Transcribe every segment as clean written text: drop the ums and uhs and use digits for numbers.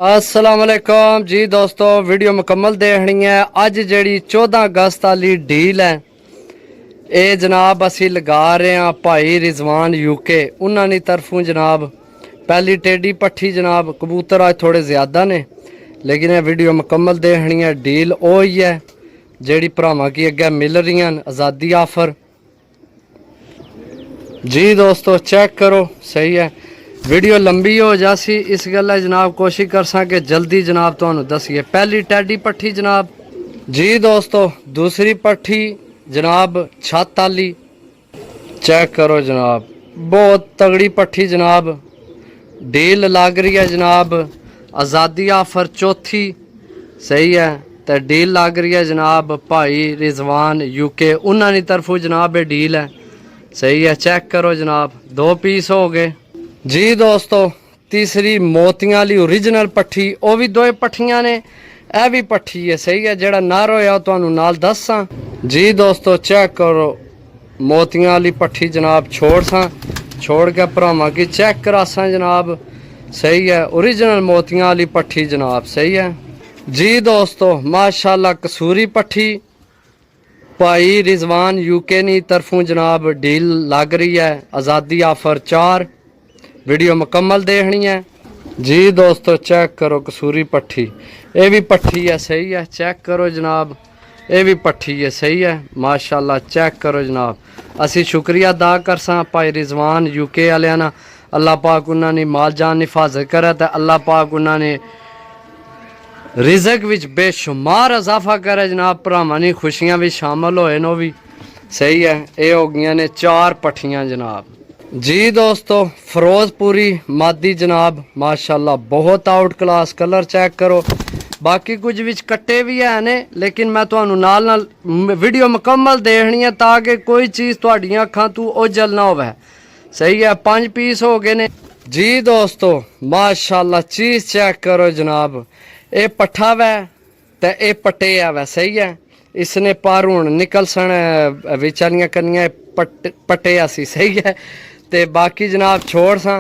अस्सलाम वालेकुम जी दोस्तों, वीडियो मुकम्मल देखनी है। अज जी 14 अगस्त वाली डील है ये जनाब असी लगा रहे हैं भाई रिजवान यूके उन्होंने तरफों जनाब। पहली टेडी पट्ठी जनाब, कबूतर आज थोड़े ज़्यादा ने लेकिन ये वीडियो मुकम्मल देखनी है। डील वो ही है जी भरावां की अगे मिल रही आज़ादी आफर। जी दोस्तों चेक करो, सही है। वीडियो लंबी हो जासी इस गल जनाब, कोशिश कर सके जल्दी जनाब तो दसीए। पहली टैडी पट्ठी जनाब। जी दोस्तों दूसरी पट्ठी जनाब छत आली, चेक करो जनाब, बहुत तगड़ी पट्ठी जनाब। डील लग रही है जनाब, आज़ादी आफर चौथी, सही है। तो डील लग रही है जनाब भाई रिजवान यूके उन्होंने तरफों जनाब ये डील है, सही है। चेक करो जनाब, 2 पीस हो गए। जी दोस्तों तीसरी मोतियां वाली ओरिजिनल पट्ठी, वो भी 2 पट्ठियां ने, यह भी पट्ठी है, सही है। जड़ा नर होया तुहानू नाल दस्सां। जी दोस्तों चेक करो, मोतियां वाली पट्ठी जनाब छोड़ के भरावां की चेक करासा जनाब, सही है। ओरिजिनल मोतियां वाली पट्ठी जनाब, सही है। जी दोस्तों माशाल्लाह कसूरी पट्ठी भाई रिजवान यूके नी तरफों जनाब डील लग रही है, आज़ादी आफर 4। वीडियो मुकम्मल देखनी है। जी दोस्तों चेक करो कसूरी पट्ठी, ये भी पट्ठी है, सही है। चेक करो जनाब, ये भी पट्ठी है, सही है माशाल्लाह। चेक करो जनाब, असी शुक्रिया अदा करसा भाई रिजवान यूके वालियां ना। अल्लाह पाक उन्होंने माल जान हिफाजत करे तो अल्लाह पाक उन्होंने रिजक विच बेशुमार इजाफा करे जनाब। भरावां दी खुशियां भी शामिल होए नो भी, सही है। ये हो गई ने 4 पट्ठियां जनाब। जी दोस्तों फिरोजपुरी मादी जनाब माशाल्लाह बहुत आउट क्लास। कलर चेक करो, बाकी कुछ विच कट्टे भी है ने लेकिन मैं तुहानू नाल वीडियो मुकम्मल देखनी है ताकि कोई चीज़ तुहाडियां अखां तू ओझल ना होवे, सही है। 5 पीस हो गए ने। जी दोस्तों माशाल्लाह चीज़ चेक करो जनाब, ये पट्ठा वै ते ये पट्टे वै, सही है। इसने पर हुण निकल सन विचारियां कनियां पट्टे आसी, सही है। ते बाकी जनाब छोड़ सा।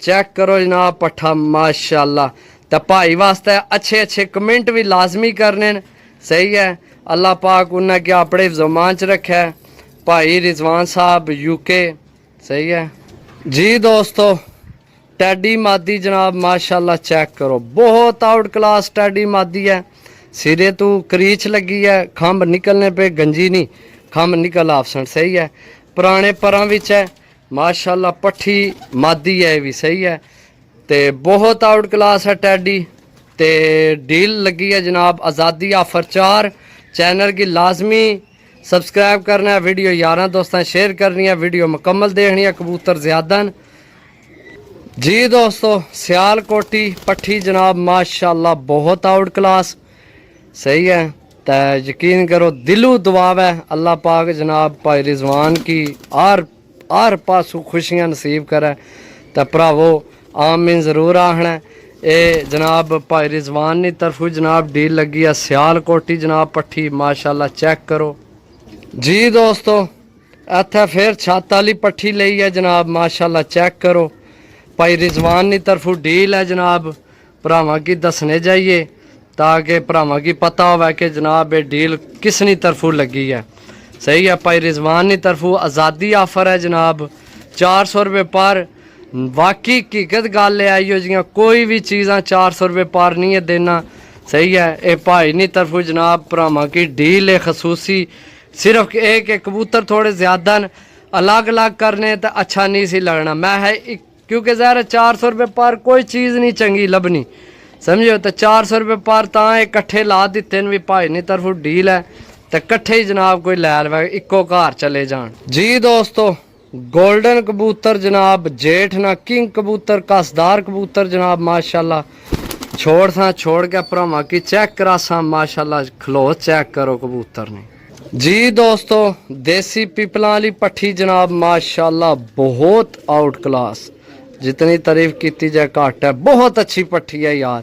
चेक करो जनाब पट्ठा माशाल्लाह। तो भाई वास्ते अच्छे अच्छे कमेंट भी लाजमी करने न, सही है। अल्लाह पाक उन्हें क्या अपने ज़मान च रखा है भाई रिजवान साहब यूके, सही है। जी दोस्तों टैडी मादी जनाब माशाल्लाह चेक करो, बहुत आउट क्लास टैडी मादी है। सिरे तो क्रीच लगी है, खंभ निकलने पे गंजी नहीं, खंभ निकल आपसन, सही है। पुराने परां विच है माशाल्लाह, पट्ठी मादी है भी, सही है। तो बहुत आउट क्लास है टैडी। तो डील लगी है जनाब आज़ादी आफर 4। चैनल की लाजमी सब्सक्राइब करना है, वीडियो यारां दोस्तां शेयर करनी है, वीडियो मुकम्मल देखनी है। कबूतर ज़्यादा न। जी दोस्तों सियालकोटी पट्ठी जनाब माशाल्लाह बहुत आउट क्लास, सही है। तो यकीन करो दिलों दुआ है अल्लाह पाक जनाब भाई रिजवान की हर पासों खुशियां नसीब करे। तो भरावो आमीन ज़रूर आखना। ये जनाब भाई रिजवान की तरफों जनाब डील लगी है सियालकोटी जनाब पट्ठी माशाल्लाह चेक करो। जी दोस्तों इत्थे फिर छत वाली पट्ठी लई है जनाब माशाल्लाह चेक करो, भाई रिजवान की तरफों डील है जनाब। भरावां की दसने जाइए ताकि भरावां की पता हो कि जनाब ये डील किसनी तरफों लगी है, सही है। भाई रिजवान की तरफों आज़ादी आफर है जनाब 400 रुपये पर। वाकई हकीकत गल आई हो जियां कोई भी चीज़ा 400 रुपये पर नहीं है देना, सही है। ये भाई नी तरफों जनाब भरावां की डील है खसूसी। सिर्फ एक कबूतर थोड़े ज़्यादा न, अलग अलग करने तो अच्छा नहीं सी लगना। मैं है क्योंकि ज़ाहिर 400 रुपये पर कोई चीज़ नहीं चंगी लभनी, समझो। तो 400 रुपये पर इकट्ठे ला दिते भी भाई नी तरफों डील है तो कट्ठे ही जनाब कोई लै लवे, इक्को घर चले जान। जी दोस्तों गोल्डन कबूतर जनाब जेठ ना किंग कबूतर कसदार कबूतर जनाब माशाल्लाह छोड़ के भरावां की चेक करासा माशाल्लाह। खलो चेक करो कबूतर ने। जी दोस्तों देसी पीपलां वाली पट्ठी जनाब माशाल्लाह बहुत आउट क्लास, जितनी तारीफ की जाए घट है। बहुत अच्छी पट्ठी है यार,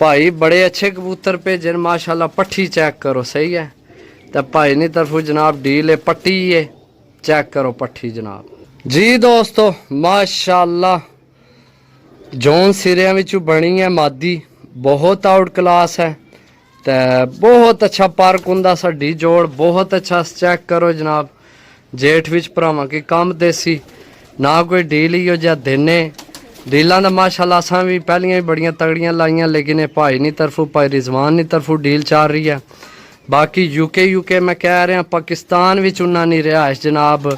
भाई बड़े अच्छे कबूतर भेजे माशाल्लाह। पट्ठी चेक करो, सही है। तो भाई नी तरफों जनाब डील है पट्टी है, चेक करो पट्ठी जनाब। जी दोस्तों माशाल्लाह जोन सिरियां विचों बनी है मादी बहुत आउट क्लास है। ते बहुत अच्छा पार्क हुंदा साडी जोड़, बहुत अच्छा। चेक करो जनाब, जेठ विच भरावां की कम देसी, ना कोई डील ही हो जा देने। डीलां दा माशाअल्लाह असां भी पहलियां ही बड़ियां तगड़ियां लाइयां, लेकिन ये भाई नी तरफों, भाई रिजवान नी तरफों डील चल रही है। बाकी यूके मैं कह रहा, पाकिस्तान विच उन्ना नहीं रिहाइश जनाब,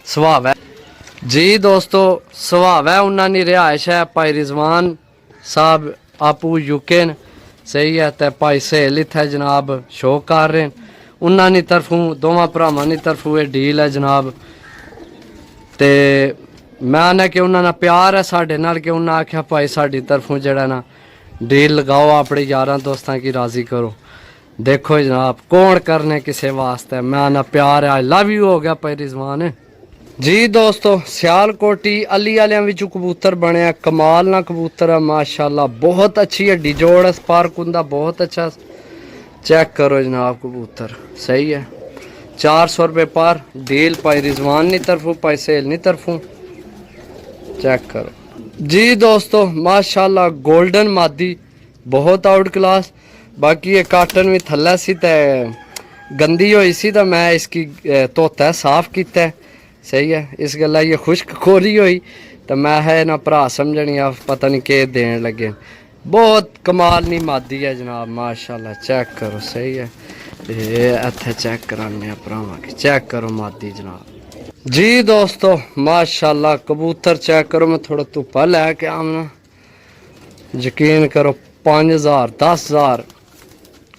सुभाव है जी दोस्तों, सुभाव है उन्ना नहीं रिहाइश है। भाई रिजवान साहब आपू यूके न, सही है। तो भाई सहेल इत्थे जनाब शो कर रहे हैं, उन्होंने तरफों दोवां भरावां दी तरफों ये डील है जनाब। ते मैं आना कि उन्होंने प्यार है साढ़े नाल, कि उन्हें आख्या भाई साड़ी तरफों जड़ा ना डील लगाओ, अपने यारां दोस्तां की राजी करो। देखो जनाब कौन करने किसे वास्ते, मैं आना प्यार है, आई लव यू हो गया भाई रिजवान जी। दोस्तों सियालकोटी अली वालियां विचों कबूतर बने, कमाल ना कबूतर है माशाल्लाह, बहुत अच्छी हड्डी जोड़ पार्क हुंदा, बहुत अच्छा। चेक करो जनाब कबूतर, सही है। 400 रुपये पर डील, भाई रिजवान नी तरफों, भाई सहेल नी तरफों। चेक करो जी दोस्तों माशाल्लाह, गोल्डन मादी बहुत आउट क्लास। बाकी ये काटन भी थल्ले सी ते गंदी होई सी, तो मैं इसकी धोता साफ किया, सही है। इस गल्ला ये खुश्क खोरी हुई, तो मैं है ना भरा समझनी, पता नहीं के देन लगे। बहुत कमाल नी मादी है जनाब माशाल्लाह, चेक करो, सही है। ये इत्थे चेक कराने भरावां की, चेक करो मादी जनाब जी। दोस्तों माशाल्लाह कबूतर चेक करो, मैं थोड़ा धुप्पा लैके आना, यकीन करो 5000 10,000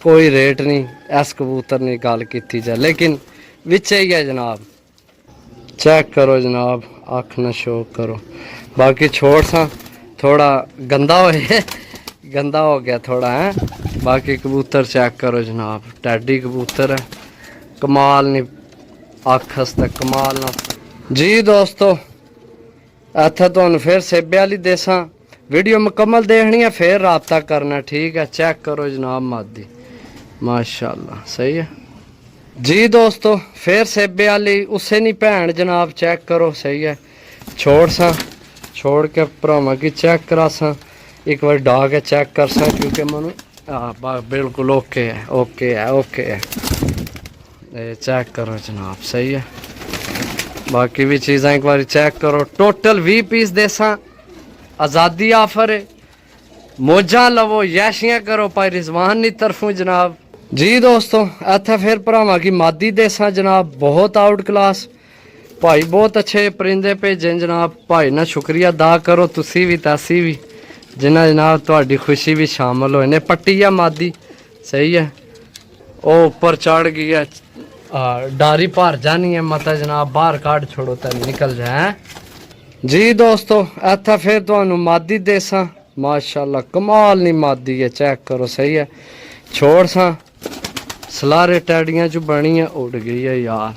कोई रेट नहीं इस कबूतर ने गल की जाए, लेकिन विच ही है जनाब। चेक करो जनाब, अख न शो करो। बाकी छोड़ सा थोड़ा गंदा हो गंदा हो गया थोड़ा है। बाकी कबूतर चेक करो जनाब, टैडी कबूतर है, कमाल नहीं अख हस्ते कमाल ना जी। दोस्तों इत्थे तुहानू फिर सेबे वाली देसा, वीडियो मुकम्मल देखनी है फिर राबता करना, ठीक है। चेक करो जनाब मादी माशाल्लाह, सही है जी। दोस्तों फिर सेबे वाली उसे नहीं भैन जनाब, चेक करो, सही है। छोड़ सा छोड़ के भरावां की चेक करा सा, एक बार डाक है चेक कर सा, क्योंकि मनु बिल्कुल ओके है, ओके है, ओके है। चेक करो जनाब, सही है। बाकी भी चीज़ा एक बार चेक करो। टोटल 20 पीस देसा, आज़ादी आफर है, मौजा लवो, यशियाँ करो भाई रिजवान की तरफों जनाब जी। दोस्तों इत्थे फिर भरावां की मादी देसा जनाब, बहुत आउट क्लास। भाई बहुत अच्छे परिंदे भेजे जनाब, भाई ना शुक्रिया अदा करो, तुसी भी तैसी भी, जिन्हें जनाब तुहाडी खुशी भी शामिल होए ने। पट्टी है मादी, सही है। वो ऊपर चढ़ गई है, डारी भर जानी है, मतलब जनाब बाहर काट छोड़ो तो निकल जाए जी। दोस्तों इत्थे फिर तुहानू मादी देसा माशाल्लाह, कमाल नहीं मादी है, चेक करो, सही है। छोड़ सा सलारे टैडियां च बनी है, उड़ गई है यार,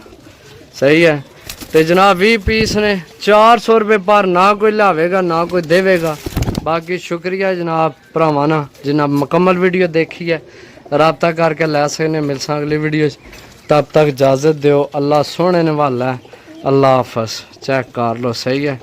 सही है। तो जनाब 20 पीस ने 400 रुपये पर, ना कोई लावेगा ना कोई देवेगा। बाकी शुक्रिया जनाब भरावां ना जिन्हें मुकम्मल वीडियो देखी है, रबता करके लै सकने। मिल सा अगली वीडियो, तब तक इजाज़त दो। अल्लाह सोने ने वाला है, अल्लाह हाफिज़। चेक कर लो, सही है।